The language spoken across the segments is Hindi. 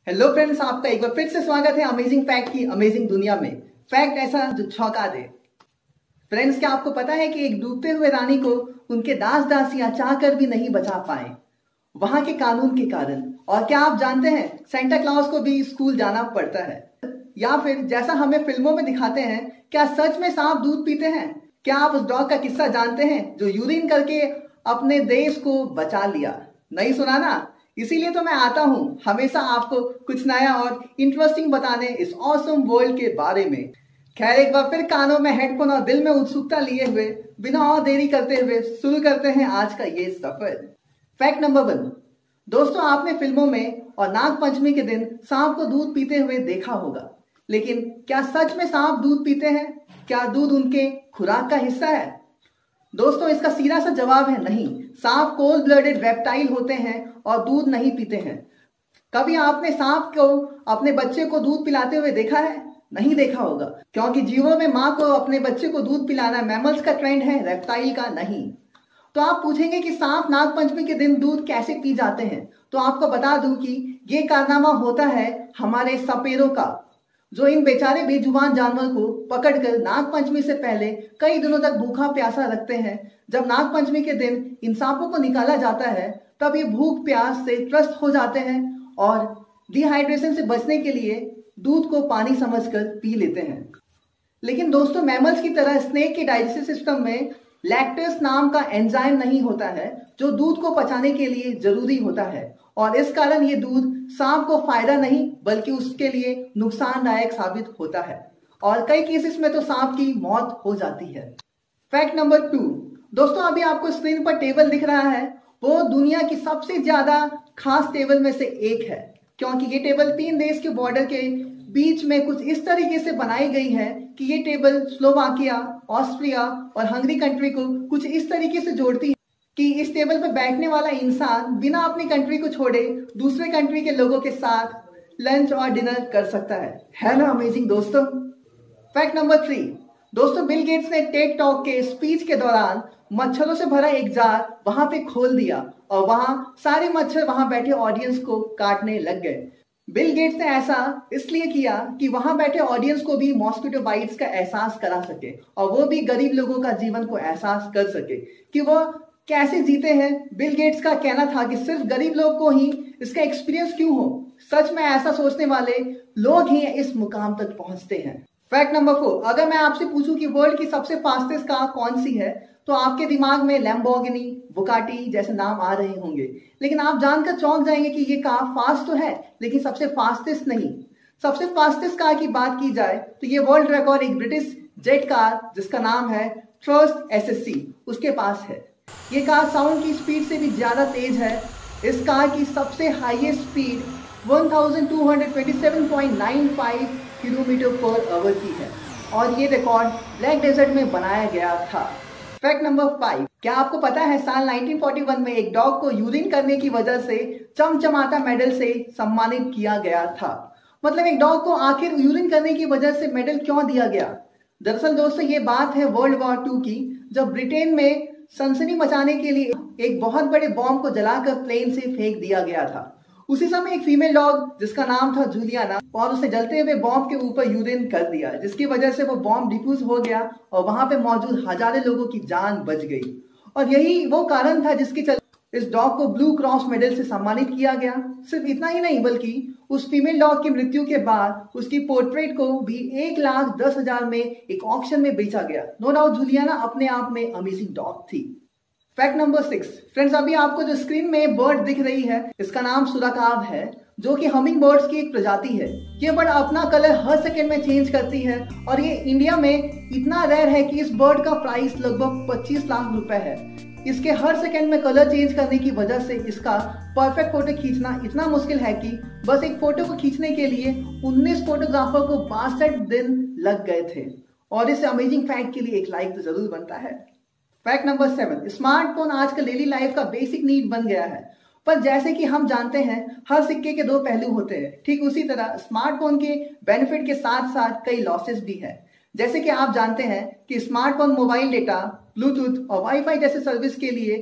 हेलो फ्रेंड्स, आपका एक बार फिर से स्वागत है अमेजिंग फैक्ट की अमेजिंग दुनिया में। फैक्ट ऐसा जो चौंका दे। फ्रेंड्स, क्या आपको पता है कि एक डूबते हुए रानी को उनके दास दासियां चाहकर भी नहीं बचा पाए वहां के कानून के कारण। और क्या आप जानते हैं सेंटा क्लॉज को भी स्कूल जाना पड़ता है? या फिर जैसा हमें फिल्मों में दिखाते हैं, क्या सच में सांप दूध पीते हैं? क्या आप उस डॉग का किस्सा जानते हैं जो यूरिन करके अपने देश को बचा लिया? नहीं सुना ना? इसीलिए तो मैं आता हूं हमेशा आपको कुछ नया और इंटरेस्टिंग बताने इस ऑसम वर्ल्ड के बारे में। खैर, एक बार फिर कानों में हेडफोन और दिल में उत्सुकता लिए हुए बिना और देरी करते हुए शुरू करते हैं आज का ये सफर। Fact number 1। दोस्तों, आपने फिल्मों में और नाग पंचमी के दिन सांप को दूध पीते हुए देखा होगा, लेकिन क्या सच में सांप दूध पीते हैं? क्या दूध उनके खुराक का हिस्सा है? दोस्तों, इसका सीधा सा जवाब है नहीं। सांप कोल्ड ब्लडेड रेप्टाइल होते हैं और दूध नहीं पीते हैं। कभी आपने सांप को अपने बच्चे को दूध पिलाते हुए देखा है? नहीं देखा होगा, क्योंकि जीवों में माँ को अपने बच्चे को दूध पिलाना मैमल्स का ट्रेंड है, रेप्टाइल का नहीं। तो आप पूछेंगे कि सांप नाग पंचमी के दिन दूध कैसे पी जाते हैं? तो आपको बता दूं कि ये कारनामा होता है हमारे सपेरों का, जो इन बेचारे बेजुबान जानवर को पकड़कर नाग पंचमी से पहले कई दिनों तक भूखा प्यासा रखते हैं। जब नाग पंचमी के दिन इन सांपों को निकाला जाता है, तब ये भूख प्यास से त्रस्त हो जाते हैं और डिहाइड्रेशन से बचने के लिए दूध को पानी समझकर पी लेते हैं। लेकिन दोस्तों, मैमल्स की तरह स्नेक के डाइजेस्टिव सिस्टम में लैक्टेस नाम का एंजाइम नहीं होता है, जो दूध को पचाने के लिए जरूरी होता है। और इस कारण ये दूध सांप को फायदा नहीं बल्कि उसके लिए नुकसानदायक साबित होता है, और कई केसेस में तो सांप की मौत हो जाती है। Fact number 2। दोस्तों, अभी आपको स्क्रीन पर टेबल दिख रहा है, वो दुनिया की सबसे ज्यादा खास टेबल में से एक है, क्योंकि ये टेबल 3 देश के बॉर्डर के बीच में कुछ इस तरीके से बनाई गई है कि ये टेबल स्लोवाकिया, ऑस्ट्रिया और हंगरी कंट्री को कुछ इस तरीके से जोड़ती है कि इस टेबल पर बैठने वाला इंसान बिना अपनी कंट्री को छोड़े दूसरे कंट्री के लोगों के साथ लंच और डिनर कर सकता है ना अमेजिंग दोस्तों? Fact number 3। दोस्तों, बिल गेट्स ने टेड टॉक के स्पीच के दौरान मच्छरों से भरा एक जार वहां पे खोल दिया और वहां सारे मच्छर वहां बैठे ऑडियंस को काटने लग गए। बिल गेट्स ने ऐसा इसलिए किया कि वहां बैठे ऑडियंस को भी मॉस्किटो बाइट्स का एहसास करा सके और वो भी गरीब लोगों का जीवन को एहसास कर सके कि वो कैसे जीते हैं। बिल गेट्स का कहना था कि सिर्फ गरीब लोग को ही इसका एक्सपीरियंस क्यों हो, सच में ऐसा सोचने वाले लोग ही इस मुकाम तक पहुंचते हैं। Fact number 4। अगर मैं आपसे पूछूं कि वर्ल्ड की सबसे फास्टेस्ट कार कौन सी है, तो आपके दिमाग में लैम्बोर्गिनी, बुगाटी जैसे नाम आ रहे होंगे। लेकिन आप जानकर चौंक जाएंगे कि ये कार फास्ट तो है, लेकिन सबसे फास्टेस्ट नहीं। सबसे फास्टेस्ट कार की बात की जाए तो ये वर्ल्ड रिकॉर्ड एक ब्रिटिश जेट कार जिसका नाम है थ्रस्ट एसएससी, उसके पास है। ये कार साउंड की स्पीड से भी ज्यादा तेज है। इस कार की सबसे highest speed 1227.95 kilometre per hour की है और ये रिकॉर्ड ब्लैक डेजर्ट में बनाया गया था। Fact number 5। क्या आपको पता है साल 1941 में एक डॉग को यूरिन करने की वजह से चमचमाता मेडल से सम्मानित किया गया था? मतलब एक डॉग को आखिर यूरिन करने की वजह से मेडल क्यों दिया गया? दरअसल दोस्तों, ये बात है वर्ल्ड वॉर 2 की, जब ब्रिटेन में सनसनी मचाने के लिए एक बहुत बड़े बॉम्ब को जलाकर प्लेन से फेंक दिया गया था। उसी समय एक फीमेल डॉग जिसका नाम था जूलियाना, और उसे जलते हुए बॉम्ब के ऊपर यूरिन कर दिया, जिसकी वजह से वो बॉम्ब डिफ्यूज हो गया और वहां पे मौजूद हजारों लोगों की जान बच गई। और यही वो कारण था जिसके चलते इस डॉग को ब्लू क्रॉस मेडल से सम्मानित किया गया। सिर्फ इतना ही नहीं, बल्कि उस फीमेल डॉग की मृत्यु के बाद उसकी पोर्ट्रेट को भी 1,10,000 में एक ऑक्शन में बेचा गया। नो डाउट जूलियाना अपने आप में अमेजिंग डॉग थी। Fact number 6। फ्रेंड्स, अभी आपको जो स्क्रीन में बर्ड दिख रही है, इसका नाम सुराकाव है, जो कि हमिंग बर्ड्स की एक प्रजाति है। ये बर्ड अपना कलर हर सेकंड में चेंज करती है और ये इंडिया में इतना रेयर है कि इस बर्ड का प्राइस लगभग 25 लाख रुपए है। इसके हर सेकंड में कलर चेंज करने की वजह से इसका परफेक्ट फोटो खींचना इतना मुश्किल है कि बस एक फोटो को खींचने के लिए 19 फोटोग्राफर को 62 दिन लग गए थे। और इस अमेजिंग फैक्ट के लिए एक लाइक तो जरूर बनता है। Fact number 7। स्मार्टफोन आजकल डेली लाइफ का बेसिक नीड बन गया है, पर जैसे कि हम जानते हैं हर सिक्के के 2 पहलू होते हैं, ठीक उसी तरह स्मार्टफोन के बेनिफिट के साथ साथ कई लॉसेस भी हैं। जैसे कि आप जानते हैं कि स्मार्टफोन मोबाइल डेटा, ब्लूटूथ और वाईफाई जैसे सर्विस के लिए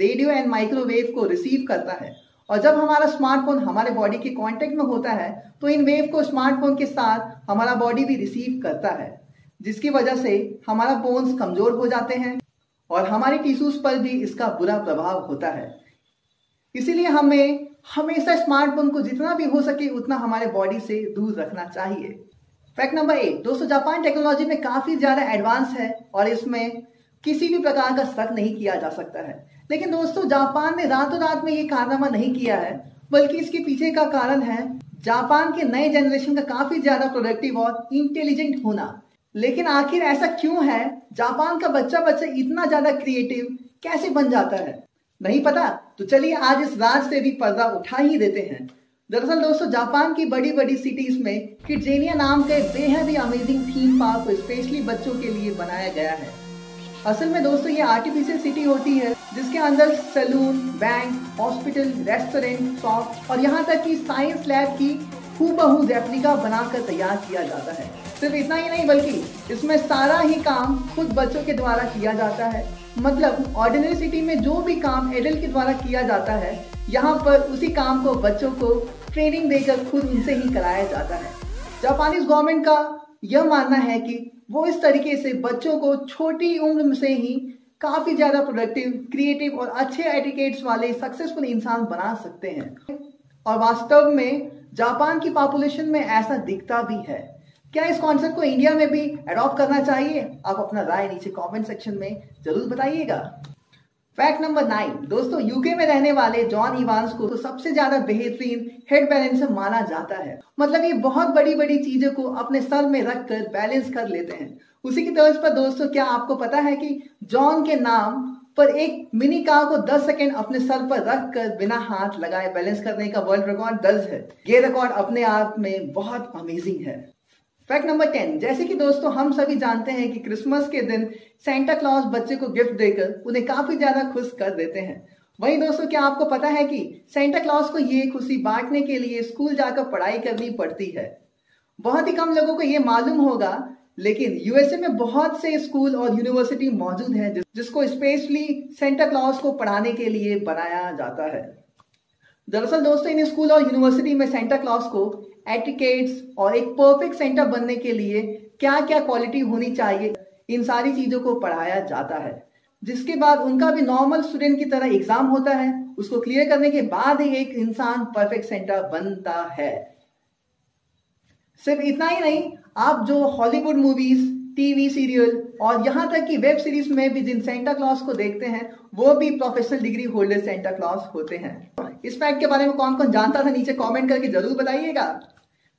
रेडियो एंड माइक्रोवेव को रिसीव करता है और जब हमारा स्मार्टफोन हमारे बॉडी के कांटेक्ट में होता है तो इन वेव को स्मार्टफोन के साथ हमारा बॉडी भी रिसीव करता है, जिसकी वजह से हमारा बोन्स कमजोर हो जाते हैं और हमारे टिश्यूज पर भी इसका बुरा प्रभाव होता है। इसीलिए हमें हमेशा स्मार्टफोन को जितना भी हो सके उतना हमारे बॉडी से दूर रखना चाहिए। फैक्ट नंबर 8 दोस्तों, जापान टेक्नोलॉजी में काफी ज्यादा एडवांस है और इसमें किसी भी प्रकार का शक नहीं किया जा सकता है। लेकिन दोस्तों, जापान ने रातों रात में ये कारनामा नहीं किया है, बल्कि इसके पीछे का कारण है जापान के नए जनरेशन का काफी ज्यादा प्रोडक्टिव और इंटेलिजेंट होना। लेकिन आखिर ऐसा क्यों है? जापान का बच्चा इतना ज्यादा क्रिएटिव कैसे बन जाता है? नहीं पता? तो चलिए आज इस राज से भी पर्दा उठा ही देते हैं। दरअसल दोस्तों, जापान की बड़ी बड़ी सिटीज में किड्जेनिया नाम का एक बेहद ही अमेजिंग थीम पार्क को स्पेशली बच्चों के लिए बनाया गया है। असल में दोस्तों ये आर्टिफिशियल सिटी होती है जिसके अंदर salon, bank, hospital, restaurant, shop और यहाँ तक कि साइंस लैब की हूबहू रेप्लिका बनाकर तैयार किया जाता है। सिर्फ इतना ही नहीं बल्कि इसमें सारा ही काम खुद बच्चों के द्वारा किया जाता है। मतलब ऑर्डिनरी सिटी में जो भी काम एडल्ट के द्वारा किया जाता है, यहाँ पर उसी काम को बच्चों को ट्रेनिंग देकर खुद उनसे ही कराया जाता है। जापानीज गवर्नमेंट का यह मानना है कि वो इस तरीके से बच्चों को छोटी उम्र से ही काफी ज्यादा प्रोडक्टिव, क्रिएटिव और अच्छे एटिकेट्स वाले सक्सेसफुल इंसान बना सकते हैं। और वास्तव में जापान की पॉपुलेशन में ऐसा दिखता भी है। क्या इस कॉन्सेप्ट को इंडिया में भी अडॉप्ट करना चाहिए? आप अपना राय नीचे कमेंट सेक्शन में जरूर बताइएगा। फैक्ट नंबर 9 दोस्तों, यूके में रहने वाले जॉन इवांस को तो सबसे ज्यादा बेहतरीन हेड बैलेंसर माना जाता है। मतलब ये बहुत बड़ी बड़ी चीजों को अपने सर में रखकर बैलेंस कर लेते हैं। उसी की तर्ज पर दोस्तों, क्या आपको पता है कि जॉन के नाम पर एक मिनी कार को 10 सेकंड अपने सर पर रखकर बिना हाथ लगाए बैलेंस करने का वर्ल्ड रिकॉर्ड दर्ज है। ये रिकॉर्ड अपने आप में बहुत अमेजिंग है। फैक्ट नंबर 10 जैसे कि दोस्तों हम सभी जानते हैं कि क्रिसमस के दिन सेंटा क्लॉज बच्चे को गिफ्ट देकर उन्हें काफी ज्यादा खुश कर देते हैं। वहीं दोस्तों, क्या आपको पता है कि सेंटा क्लॉज को ये खुशी बांटने के लिए स्कूल जाकर पढ़ाई करनी पड़ती है? बहुत ही कम लोगों को ये मालूम होगा, लेकिन यूएसए में बहुत से स्कूल और यूनिवर्सिटी मौजूद हैं जिसको स्पेशली सेंटा क्लॉज को पढ़ाने के लिए बनाया जाता है। दरअसल दोस्तों, इन स्कूल और यूनिवर्सिटी में सेंटा क्लॉज को एटिकेट्स और एक परफेक्ट सेंटा बनने के लिए क्या क्या क्वालिटी होनी चाहिए, इन सारी चीजों को पढ़ाया जाता है। जिसके बाद उनका भी नॉर्मल स्टूडेंट की तरह एग्जाम होता है। उसको क्लियर करने के बाद ही एक इंसान परफेक्ट सेंटा बनता है। सिर्फ इतना ही नहीं, आप जो हॉलीवुड मूवीज, टीवी सीरियल और यहाँ तक कि वेब सीरीज में भी जिन सेंटा क्लॉज को देखते हैं वो भी professional degree holder Santa Claus होते हैं। इस फैक्ट के बारे में कौन कौन जानता था नीचे कमेंट करके जरूर बताइएगा।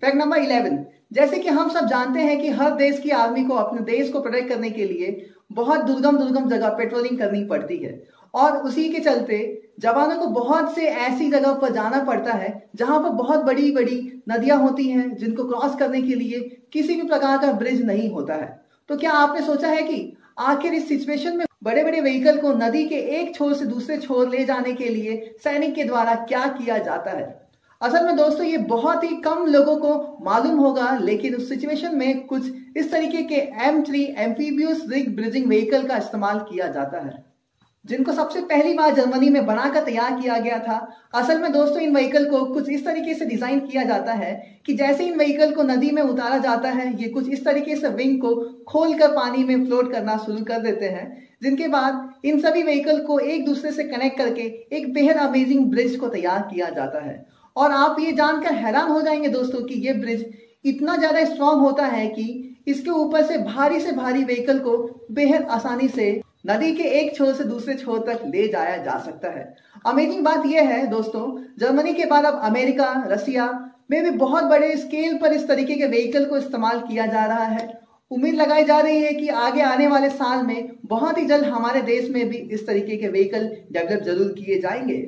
फैक्ट नंबर 11 जैसे कि हम सब जानते हैं कि हर देश की आर्मी को अपने देश को प्रोटेक्ट करने के लिए बहुत दुर्गम जगह पेट्रोलिंग करनी पड़ती है और उसी के चलते जवानों को बहुत से ऐसी जगह पर जाना पड़ता है जहां पर बहुत बड़ी बड़ी नदियां होती हैं जिनको क्रॉस करने के लिए किसी भी प्रकार का ब्रिज नहीं होता है। तो क्या आपने सोचा है कि आखिर इस सिचुएशन में बड़े बड़े व्हीकल को नदी के एक छोर से दूसरे छोर ले जाने के लिए सैनिक के द्वारा क्या किया जाता है? असल में दोस्तों ये बहुत ही कम लोगों को मालूम होगा, लेकिन उस सिचुएशन में कुछ इस तरीके के M3 amphibious rig bridging vehicle का इस्तेमाल किया जाता है, जिनको सबसे पहली बार जर्मनी में बनाकर तैयार किया गया था। असल में दोस्तों इन व्हीकल को कुछ इस तरीके से डिजाइन किया जाता है कि जैसे इन व्हीकल को नदी में उतारा जाता है, ये कुछ इस तरीके से विंग को खोलकर पानी में फ्लोट करना शुरू कर देते हैं, जिनके बाद इन सभी व्हीकल को एक दूसरे से कनेक्ट करके एक बेहद अमेजिंग ब्रिज को तैयार किया जाता है। और आप ये जानकर हैरान हो जाएंगे दोस्तों कि ये ब्रिज इतना ज्यादा स्ट्रॉन्ग होता है कि इसके ऊपर से भारी व्हीकल को बेहद आसानी से नदी के एक छोर से दूसरे छोर तक ले जाया जा सकता है। अमेजिंग बात यह है दोस्तों, जर्मनी के बाद अब अमेरिका, रसिया में भी बहुत बड़े स्केल पर इस तरीके के व्हीकल को इस्तेमाल किया जा रहा है। उम्मीद लगाई जा रही है कि आगे आने वाले साल में बहुत ही जल्द हमारे देश में भी इस तरीके के व्हीकल डेवलप जरूर किए जाएंगे।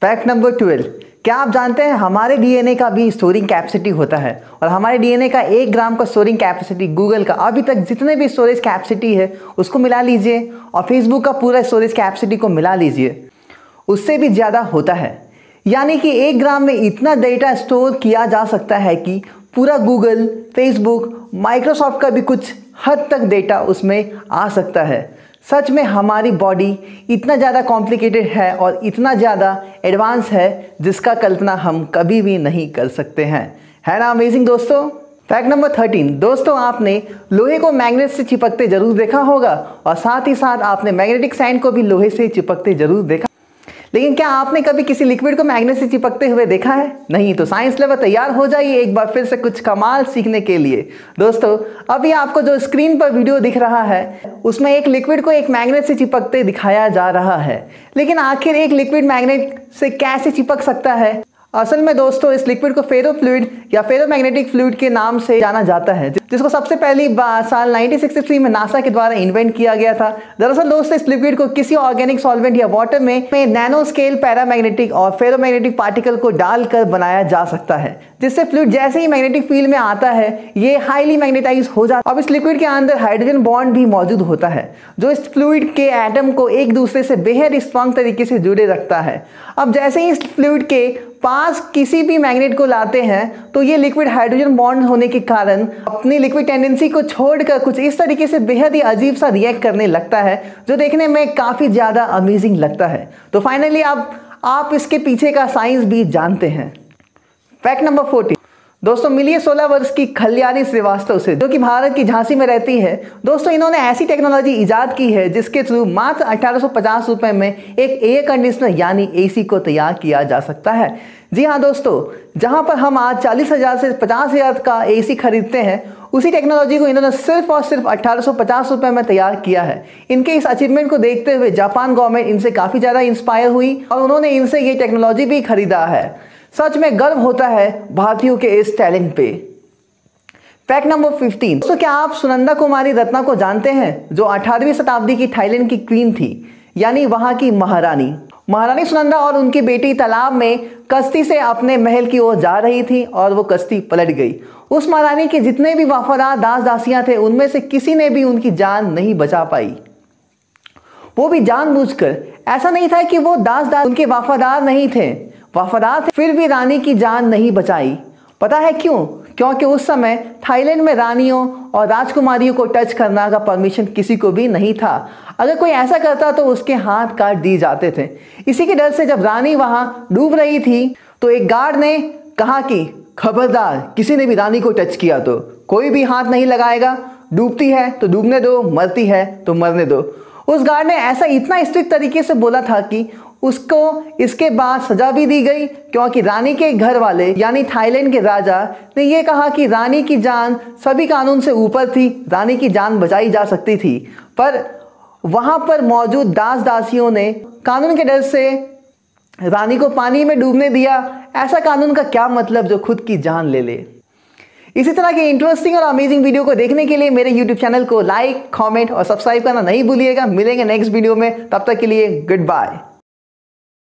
फैक्ट नंबर 12 क्या आप जानते हैं हमारे डीएनए का भी स्टोरिंग कैपेसिटी होता है और हमारे डीएनए का 1 ग्राम का स्टोरिंग कैपेसिटी गूगल का अभी तक जितने भी स्टोरेज कैपेसिटी है उसको मिला लीजिए और फेसबुक का पूरा स्टोरेज कैपेसिटी को मिला लीजिए, उससे भी ज़्यादा होता है। यानी कि 1 ग्राम में इतना डेटा स्टोर किया जा सकता है कि पूरा गूगल, फेसबुक, माइक्रोसॉफ्ट का भी कुछ हद तक डेटा उसमें आ सकता है। सच में हमारी बॉडी इतना ज़्यादा कॉम्प्लिकेटेड है और इतना ज़्यादा एडवांस है जिसका कल्पना हम कभी भी नहीं कर सकते हैं। है ना अमेजिंग दोस्तों। फैक्ट नंबर 13 दोस्तों, आपने लोहे को मैग्नेट से चिपकते जरूर देखा होगा और साथ ही साथ आपने मैग्नेटिक सैंड को भी लोहे से चिपकते जरूर देखा, लेकिन क्या आपने कभी किसी लिक्विड को मैग्नेट से चिपकते हुए देखा है? नहीं तो साइंस लवर तैयार हो जाइए एक बार फिर से कुछ कमाल सीखने के लिए। दोस्तों, अभी आपको जो स्क्रीन पर वीडियो दिख रहा है उसमें एक लिक्विड को एक मैग्नेट से चिपकते दिखाया जा रहा है, लेकिन आखिर एक लिक्विड मैग्नेट से कैसे चिपक सकता है? असल में दोस्तों, इस लिक्विड को फेरो फ्लूइड या फेरोमैग्नेटिक फ्लूइड के नाम से जाना जाता है, जिसको सबसे पहली बार साल 1963 में नासा के द्वारा इन्वेंट किया गया था। दरअसल दोस्तों, इस लिक्विड को किसी ऑर्गेनिक सॉल्वेंट या वाटर में नैनो स्केल पैरामैग्नेटिक और फेरोमैग्नेटिक पार्टिकल को डालकर बनाया जा सकता है, जिससे फ्लूइड जैसे ही मैग्नेटिक फील्ड में आता है ये हाईली मैग्नेटाइज हो जाता है। अब इस लिक्विड के अंदर हाइड्रोजन बॉन्ड भी मौजूद होता है जो इस फ्लूइड के एटम को एक दूसरे से बेहद स्ट्रॉन्ग तरीके से जुड़े रखता है। अब जैसे ही इस फ्लूइड के पास किसी भी मैग्नेट को लाते हैं तो ये लिक्विड हाइड्रोजन बॉन्ड होने के कारण अपनी लिक्विड टेंडेंसी को छोड़कर कुछ इस तरीके से बेहद ही अजीब सा रिएक्ट करने लगता है, जो देखने में काफ़ी ज़्यादा अमेजिंग लगता है। तो फाइनली अब आप इसके पीछे का साइंस भी जानते हैं। फैक्ट नंबर 14 दोस्तों, मिलिए 16 वर्ष की कल्याणी श्रीवास्तव से, जो कि भारत की झांसी में रहती है। दोस्तों, इन्होंने ऐसी टेक्नोलॉजी इजाद की है जिसके थ्रू मात्र 1850 रुपए में एक एयर कंडीशनर यानी एसी को तैयार किया जा सकता है। जी हाँ दोस्तों, जहां पर हम आज 40,000 से 50,000 का एसी खरीदते हैं, उसी टेक्नोलॉजी को इन्होंने सिर्फ और सिर्फ 1850 रुपए में तैयार किया है। इनके इस अचीवमेंट को देखते हुए जापान गवर्नमेंट इनसे काफ़ी ज़्यादा इंस्पायर हुई और उन्होंने इनसे ये टेक्नोलॉजी भी खरीदा है। सच में गर्व होता है भारतीयों के इस टैलेंट पे। फैक्ट नंबर 15 दोस्तों, क्या आप सुनंदा कुमारी रत्ना को जानते हैं, जो 18वीं शताब्दी की थाईलैंड की क्वीन थी, यानी वहां की महारानी। महारानी सुनंदा और उनकी बेटी तालाब में कश्ती से अपने महल की ओर जा रही थी और वो कश्ती पलट गई। उस महारानी के जितने भी वफादार दास दासियां थे उनमें से किसी ने भी उनकी जान नहीं बचा पाई, वो भी जानबूझकर। ऐसा नहीं था कि वो दास उनके वफादार नहीं थे, वफादार थे, फिर भी रानी की जान नहीं बचाई। पता है क्यों? क्योंकि उस समय थाईलैंड में रानियों और राजकुमारियों को टच करना का परमिशन किसी को भी नहीं था। अगर कोई ऐसा करता तो उसके हाथ काट दिए जाते थे। इसी के डर से जब रानी वहां डूब रही थी तो एक गार्ड ने कहा कि खबरदार, किसी ने भी रानी को टच किया तो कोई भी हाथ नहीं लगाएगा, डूबती है तो डूबने दो, मरती है तो मरने दो। उस गार्ड ने ऐसा इतना स्ट्रिक्ट तरीके से बोला था कि उसको इसके बाद सजा भी दी गई, क्योंकि रानी के घर वाले यानी थाईलैंड के राजा ने यह कहा कि रानी की जान सभी कानून से ऊपर थी, रानी की जान बचाई जा सकती थी, पर वहां पर मौजूद दास दासियों ने कानून के डर से रानी को पानी में डूबने दिया। ऐसा कानून का क्या मतलब जो खुद की जान ले ले। इसी तरह के इंटरेस्टिंग और अमेजिंग वीडियो को देखने के लिए मेरे YouTube चैनल को लाइक, कमेंट और सब्सक्राइब करना नहीं भूलिएगा। मिलेंगे नेक्स्ट वीडियो में, तब तक के लिए गुड बाय।